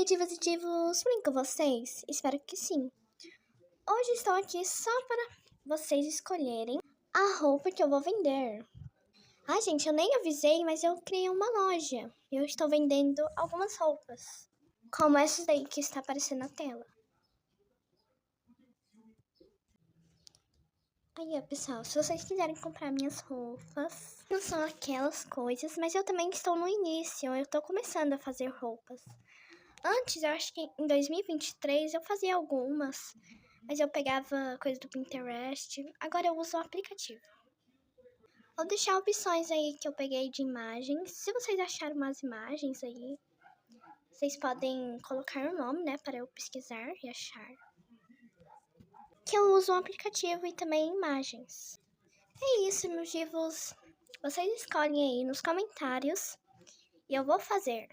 divas e divos, tudo bem com vocês? Espero que sim. Hoje estou aqui só para vocês escolherem a roupa que eu vou vender. Ah, gente, eu nem avisei, mas eu criei uma loja. Eu estou vendendo algumas roupas, como essas daí que está aparecendo na tela. Aí, ó, pessoal, se vocês quiserem comprar minhas roupas, não são aquelas coisas, mas eu também estou no início, eu estou começando a fazer roupas. Antes, eu acho que em 2023 eu fazia algumas, mas eu pegava coisa do Pinterest. Agora eu uso o aplicativo. Vou deixar opções aí que eu peguei de imagens. Se vocês acharam umas imagens aí, vocês podem colocar o nome, né, para eu pesquisar e achar. Que eu uso o aplicativo e também imagens. É isso, meus divos. Vocês escolhem aí nos comentários e eu vou fazer.